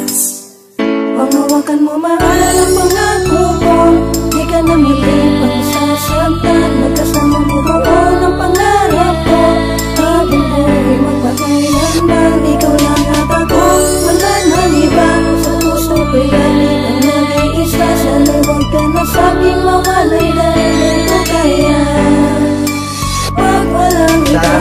Panghawakan mo mahal ang pangako ko, di ka na muli pagsasaktan. Magkasamang bubuo ng pangarap ko, habang buhay magpakailanman. Ikaw lang at ako, wala nang iba. Sa puso ko'y langit ang nag-iisa. Sana huwag ka na sa'king mawalay, dahil di ko kaya pag walang ikaw.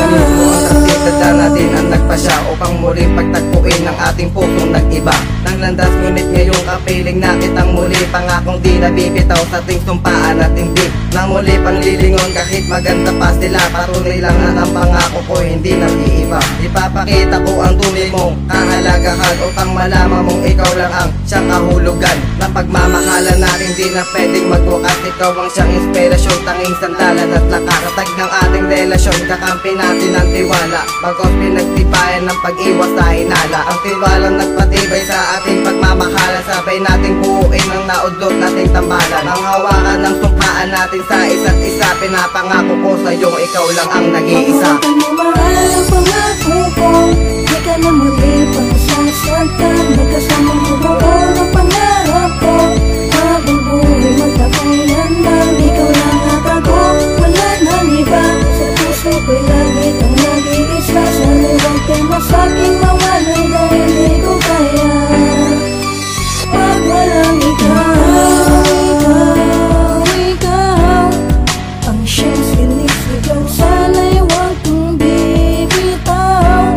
Tanda natin ang nagpasya upang muling pagtagpuin ng ating pusong nag-iba. Nang landas ngunit ngayong kapiling na kitang muli, pangakong di nabibitaw sa ating sumpaan at hindi nang muli panglilingon kahit maganda pa sila. Patuloy lang at ang pangako ko hindi nag-iiba. Ipapakita ko ang tunay mong kahalagahan upang malaman mong ikaw lang ang siyang kahulugan ng pagmamahalan natin. Di na pwedeng magwakas, ikaw ang siyang inspirasyon, tanging sandalan at nakatatag ng ating relasyon. Kakampi natin ang tiwala bagos pinagtibayan ng pag-iwas sa hinala. Ang tiwalang nagpatibay sa ating pagmamahala, sabay nating buuin ang naudlot nating tambalan. Ang hawakan ng sumpaan natin sa isa't isa, pinapangako ko sa'yo ikaw lang ang nag-iisa. Panghawakan mo mahal ang pangako ko, di ka na muli pagsasaktan. Magkasamang bubuo ng pangarap ko, habang buhay magpakailanman. Ikaw lang at ako, wala nang iba. Sa puso ko'y langit ang nag-iisa. Sana huwag ka na sa'king mawalay, dahil di ko kaya pag walang ikaw. Ang siyang sinisigaw, sana'y huwag kong bibitaw.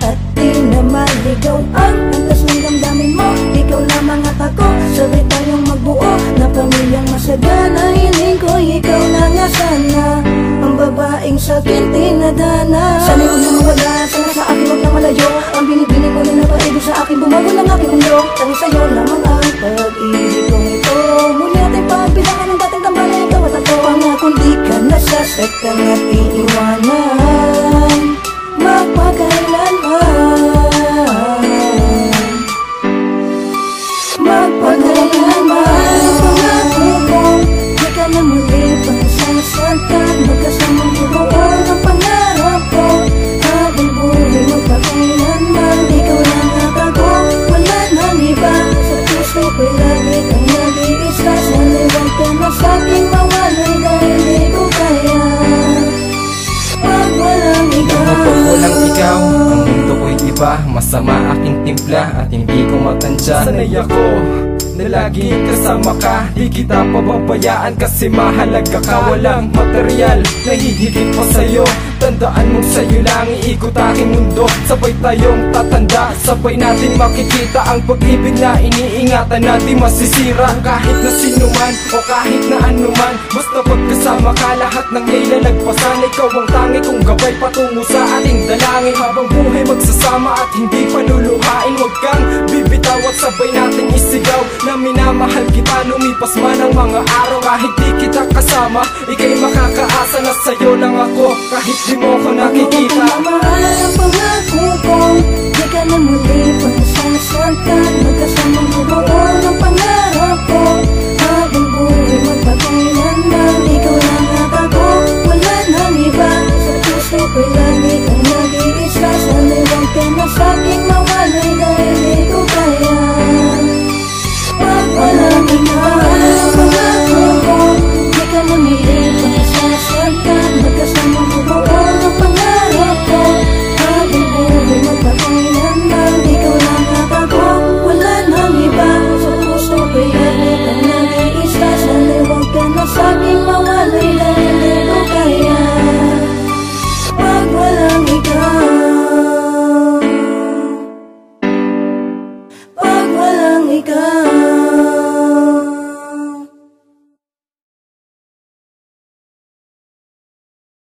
At di na maligaw ang antas ng damdamin mo. Ikaw lamang at ako, sabay tayong magbuo na pamilyang masagana. Hiling ko ikaw na nga sana, ang babaeng sa'kin tinadhana. Sana'y huwag na mawala, sana sa akin huwag na malayo. Ang binibini mo na napaibig sa akin, bumago ng aking mundo. Tangi sa'yo lamang ang pag-ibig kong ito. Muli natin pagbilangan ng dating tambalan, ikaw at ako. Pangakong di ka nasasaktan at iiwanan magpakailanman. Magpakailanman. Pangako ko, di ka na muli pagsasaktan. Magkasamang bubuo ng pangarap ko, habang buhay magpakailanman. Ikaw lang at ako, wala nang iba. Sa puso ko'y langit ang nag-iisa. Sana huwag ka na sa'king mawalay, dahil di ko kaya pag walang ikaw. Kapag walang ikaw, ang mundo ko'y iba. Masama aking timpla at hindi ko matantya. Sanay ako na lagi kasama ka, di kita pababayaan kasi mahalaga ka. Walang material na hihigit pa sa'yo. Tandaan mong sa'yo lang iikot aking mundo. Sabay tayong tatanda, sabay natin makikita ang pag-ibig na iniingatan natin masisira. Kahit na sino man o kahit na ano man, basta pagkasama ka lahat ng iya'y lalagpasan. Ikaw ang tangi kong gabay patungo sa ating dalangin. Habang buhay magsasama at hindi paluluhain. Huwag kang bibitaw at sabay nating isigaw na minamahal kita. Lumipas man ang mga araw, kahit di kita kasama, ika'y makakaasa na sa'yo lang ako kahit di mo ko nakikita. Mahal ang pangako ko, di ka na muli pagsasaktan. Magkasamang bubuo ng pangarap ko, habang buhay magpakailanman. Ikaw lang at ako, wala nang iba. Sa puso ko'y langit ang nag-iisa. Sana huwag ka na sa'king mawalay, dahil di ko kaya pag walang ikaw. Pangako ko, di ka na muli pagsasaktan. Magkasamang bubuo ng pangarap ko, habang buhay magpakailanman. Ikaw lang at ako, wala nang iba. Sa puso ko'y langit ang nag-iisa. Sana huwag ka na sa'king mawalay, dahil di ko kaya pag walang ikaw. Pag walang ikaw.